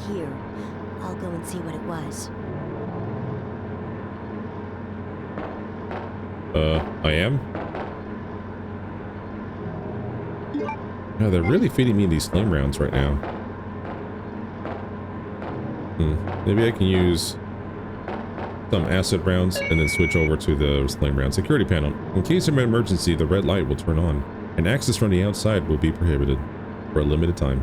here. I'll go and see what it was. I am? No, they're really feeding me these flame rounds right now. Maybe I can use some acid rounds and then switch over to the flame round. Security panel. In case of an emergency, the red light will turn on, and access from the outside will be prohibited for a limited time.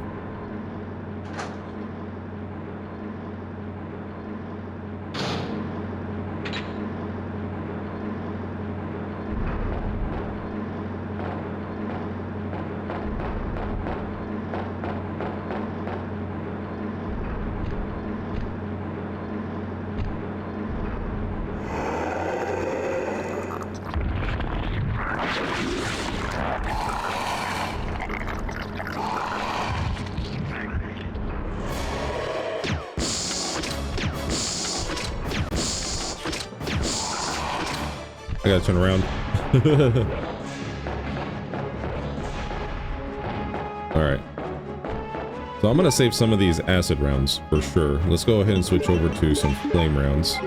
I gotta turn around. Alright. So I'm gonna save some of these acid rounds for sure. Let's go ahead and switch over to some flame rounds.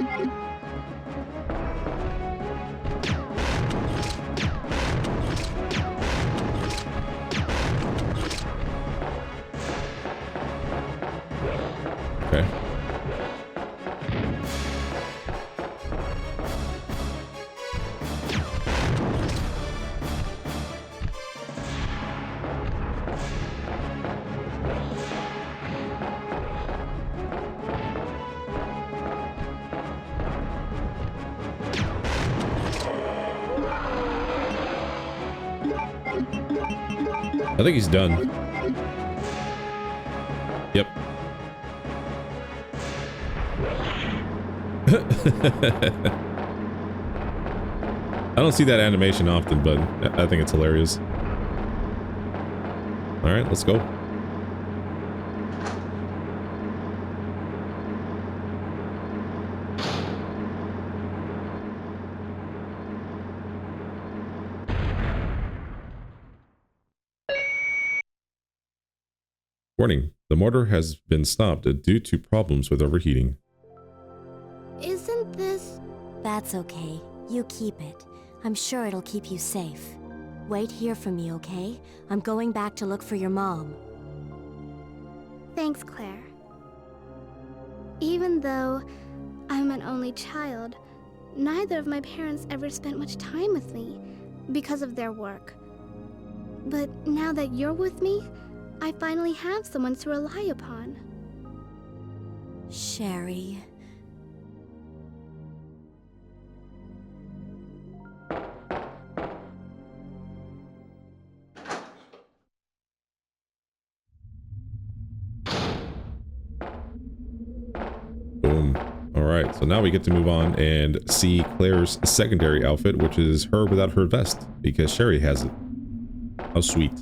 Okay. I think he's done. Yep. I don't see that animation often, but I think it's hilarious. Alright, let's go. Warning, the motor has been stopped due to problems with overheating. Isn't this... That's okay. You keep it. I'm sure it'll keep you safe. Wait here for me, okay? I'm going back to look for your mom. Thanks, Claire. Even though I'm an only child, neither of my parents ever spent much time with me because of their work. But now that you're with me, I finally have someone to rely upon. Sherry. Boom. Alright, so now we get to move on and see Claire's secondary outfit, which is her without her vest, because Sherry has it. How sweet.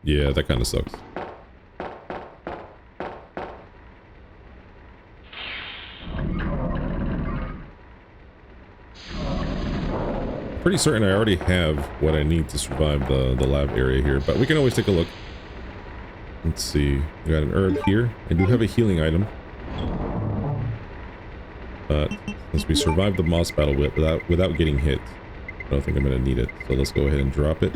Yeah, that kind of sucks. Pretty certain I already have what I need to survive the lab area here, but we can always take a look. Let's see. We got an herb here. I do have a healing item. But since we survived the moss battle without getting hit, I don't think I'm going to need it. So let's go ahead and drop it.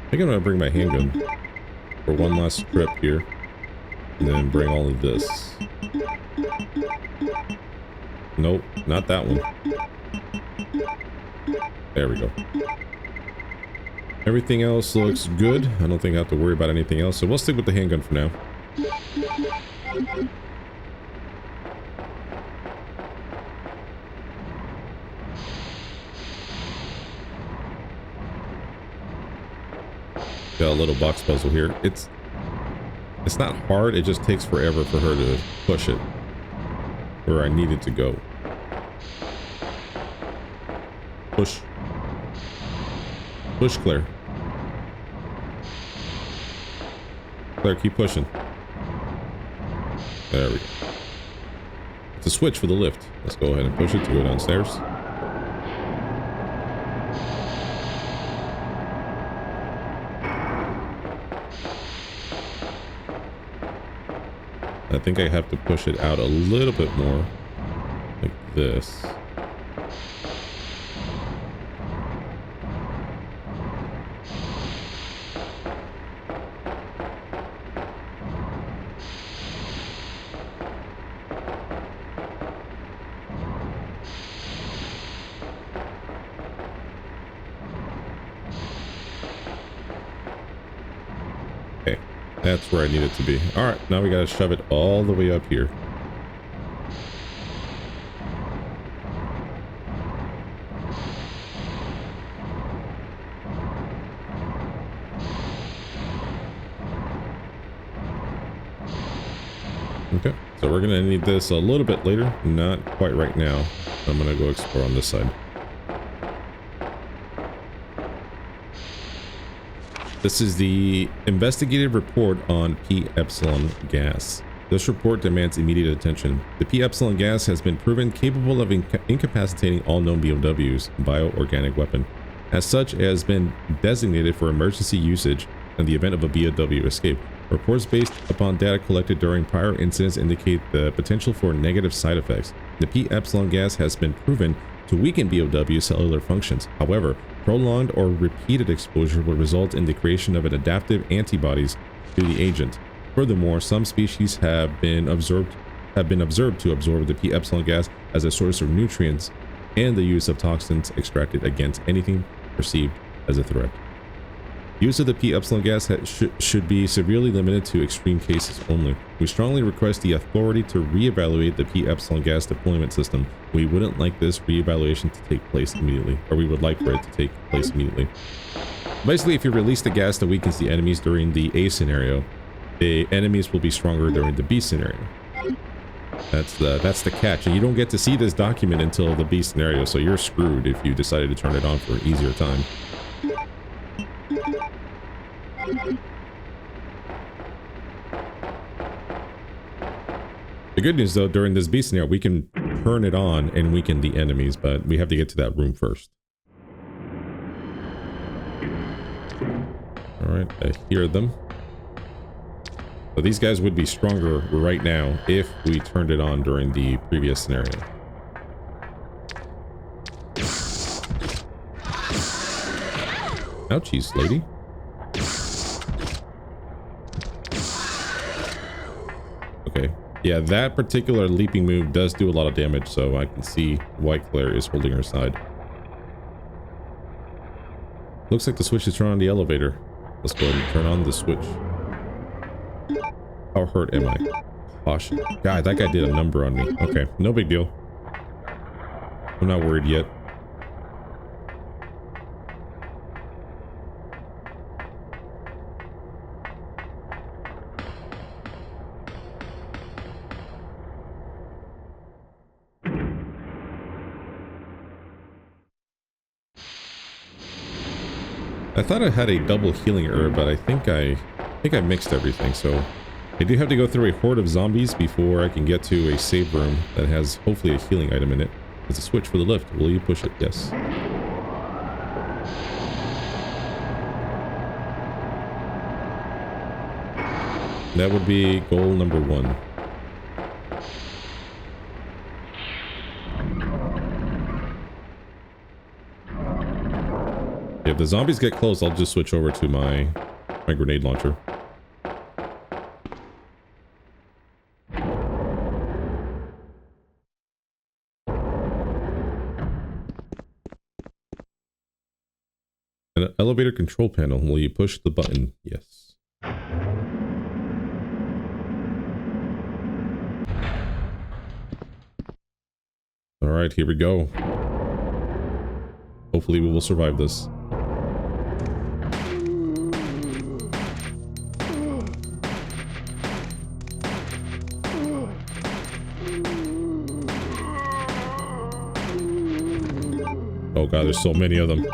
I think I'm gonna bring my handgun for one last trip here, and then bring all of this. Nope, not that one. There we go. Everything else looks good. I don't think I have to worry about anything else, so we'll stick with the handgun for now. Got a little box puzzle here. It's not hard, it just takes forever for her to push it where I need it to go. Push. Push, Claire. Claire, keep pushing. There we go. It's a switch for the lift. Let's go ahead and push it to go downstairs. I think I have to push it out a little bit more, like this. Okay, that's where I need it to be. All right, now we gotta shove it all the way up here. Okay, so we're gonna need this a little bit later, not quite right now. I'm gonna go explore on this side. This is the investigative report on P-epsilon gas. This report demands immediate attention. The P-epsilon gas has been proven capable of incapacitating all known BOWs, bioorganic weapon. As such, it has been designated for emergency usage in the event of a BOW escape. Reports based upon data collected during prior incidents indicate the potential for negative side effects. The P-epsilon gas has been proven to weaken BOW cellular functions. However, prolonged or repeated exposure will result in the creation of an adaptive antibodies to the agent. Furthermore, some species have been observed to absorb the P-epsilon gas as a source of nutrients and the use of toxins extracted against anything perceived as a threat. Use of the P-epsilon gas should be severely limited to extreme cases only. We strongly request the authority to reevaluate the P-epsilon gas deployment system. We wouldn't like this reevaluation to take place immediately, or we would like for it to take place immediately. Basically, if you release the gas that weakens the enemies during the A scenario, the enemies will be stronger during the B scenario. That's the catch, and you don't get to see this document until the B scenario, so you're screwed if you decided to turn it on for an easier time. The good news though, during this B scenario, we can turn it on and weaken the enemies, but we have to get to that room first. Alright, I hear them. So these guys would be stronger right now if we turned it on during the previous scenario. Ouchies, lady. Okay. Yeah, that particular leaping move does do a lot of damage, so I can see why Claire is holding her side. Looks like the switch is turned on the elevator. Let's go ahead and turn on the switch. How hurt am I? Caution. God, that guy did a number on me. Okay, no big deal. I'm not worried yet. I thought I had a double healing herb, but I think I mixed everything, so I do have to go through a horde of zombies before I can get to a save room that has hopefully a healing item in it. There's a switch for the lift. Will you push it? Yes. That would be goal number 1. If the zombies get close, I'll just switch over to my grenade launcher. an elevator control panel. Will you push the button? Yes. Alright, here we go. Hopefully we will survive this. Oh god, there's so many of them.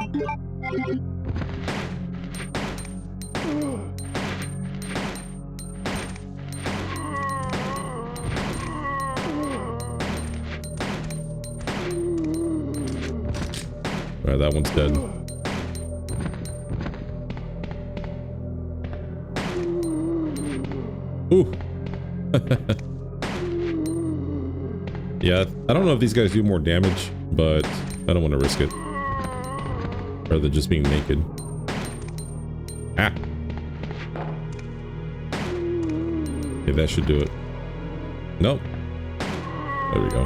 Alright, that one's dead. Ooh. Yeah, I don't know if these guys do more damage, but I don't want to risk it. Rather than just being naked. Ah! Okay, that should do it. Nope. There we go.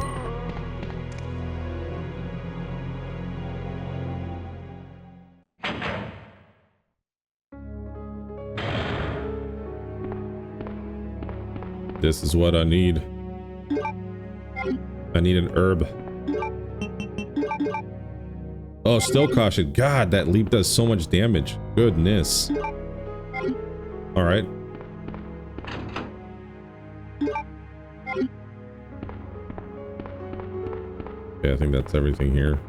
This is what I need. I need an herb. Oh, still caution. God, that leap does so much damage. Goodness. Alright. Okay, I think that's everything here.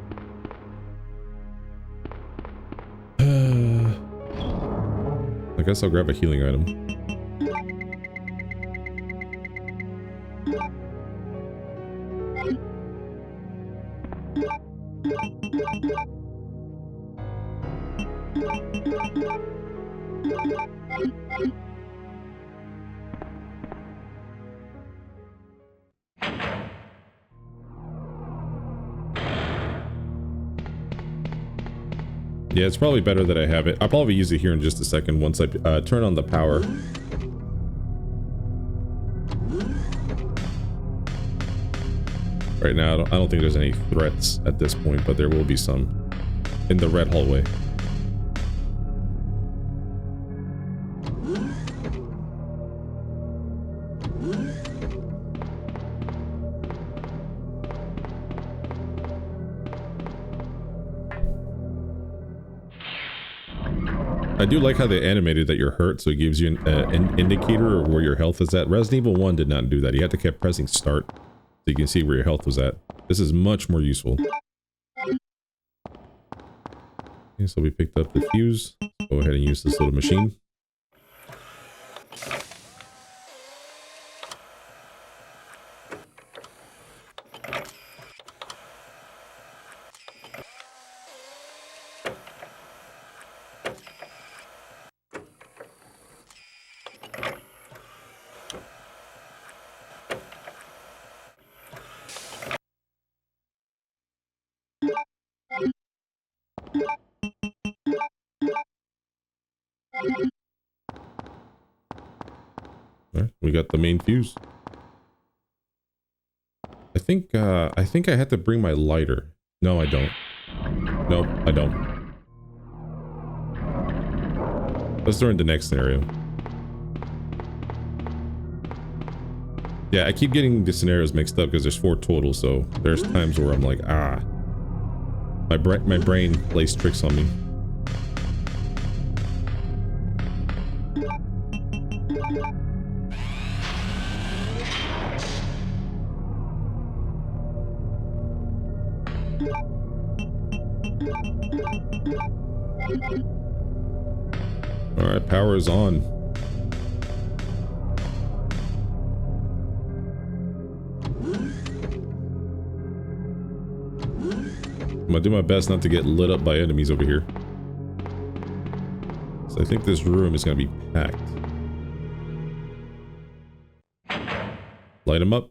I guess I'll grab a healing item. Yeah, it's probably better that I have it. I'll probably use it here in just a second once I turn on the power. Right now, I don't think there's any threats at this point, but there will be some in the red hallway. I do like how they animated that you're hurt, so it gives you an indicator of where your health is at. Resident Evil 1 did not do that. You had to keep pressing start so you can see where your health was at. This is much more useful. Okay, so we picked up the fuse. Go ahead and use this little machine. Alright, we got the main fuse. I think I had to bring my lighter. No, I don't. Nope, I don't. Let's do it in the next scenario. Yeah, I keep getting the scenarios mixed up because there's 4 total, so there's times where I'm like, ah. My brain plays tricks on me. Alright, power is on. I'm gonna do my best not to get lit up by enemies over here. So I think this room is gonna be packed. Light them up.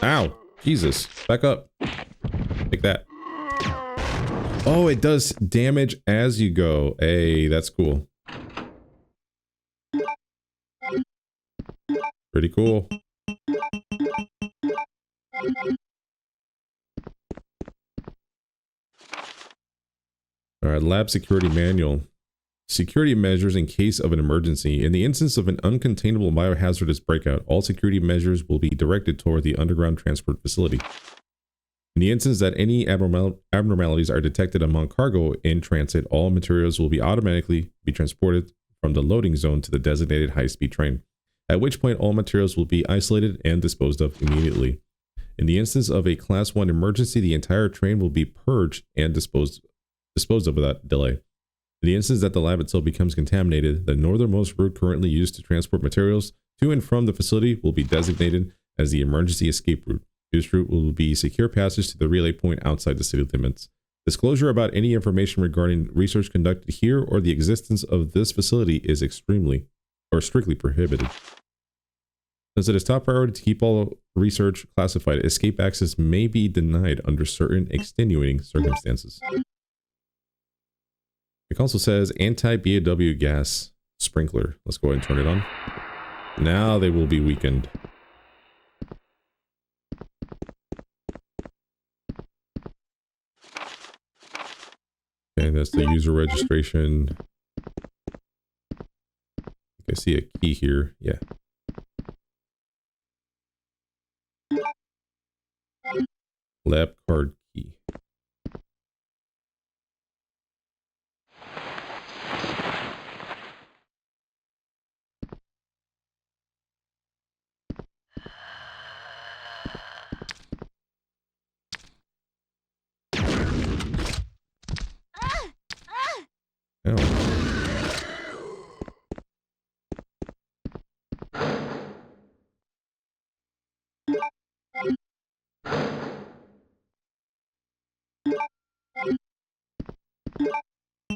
Ow! Jesus. Back up. Take that. Oh, it does damage as you go. Hey, that's cool. Pretty cool. Alright, lab security manual. Security measures in case of an emergency. In the instance of an uncontainable biohazardous breakout, all security measures will be directed toward the underground transport facility. In the instance that any abnormalities are detected among cargo in transit, all materials will be automatically transported from the loading zone to the designated high-speed train, at which point all materials will be isolated and disposed of immediately. In the instance of a Class 1 emergency, the entire train will be purged and disposed of without delay. In the instance that the lab itself becomes contaminated, the northernmost route currently used to transport materials to and from the facility will be designated as the emergency escape route. This route will be secure passage to the relay point outside the city limits. Disclosure about any information regarding research conducted here or the existence of this facility is strictly prohibited. Since it is top priority to keep all research classified, escape access may be denied under certain extenuating circumstances. The console says anti-BAW gas sprinkler. Let's go ahead and turn it on. Now they will be weakened. Okay, that's the user registration. I see a key here. Yeah. Lab card key.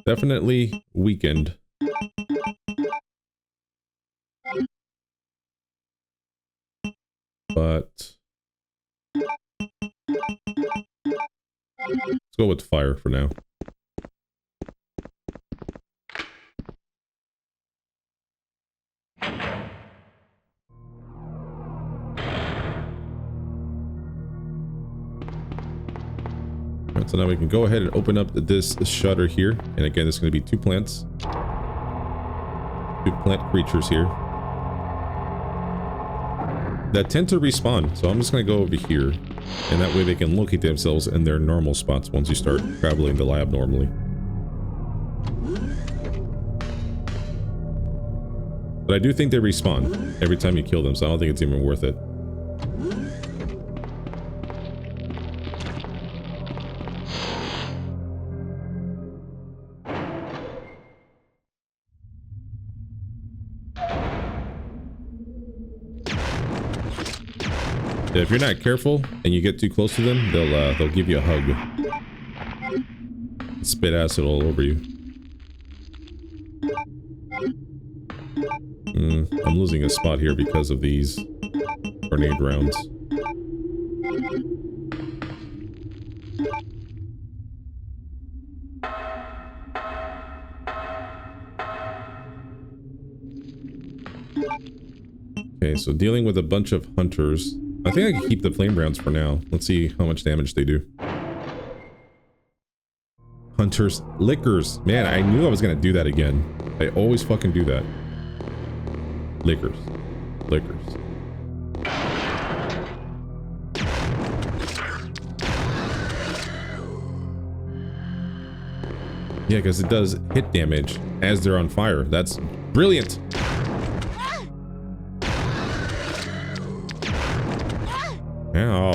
Definitely weakened. But let's go with fire for now. Alright, so now we can go ahead and open up this shutter here. And again, there's going to be two plants. Two plant creatures here that tend to respawn. So I'm just going to go over here. And that way they can locate themselves in their normal spots once you start traveling the lab normally. But I do think they respawn every time you kill them, so I don't think it's even worth it. If you're not careful and you get too close to them, they'll give you a hug. Spit acid all over you. I'm losing a spot here because of these grenade rounds. Okay, so dealing with a bunch of hunters. I think I can keep the flame rounds for now. Let's see how much damage they do. Hunters. Lickers. Man, I knew I was going to do that again. I always fucking do that. Lickers. Lickers. Yeah, because it does hit damage as they're on fire. That's brilliant. Ow.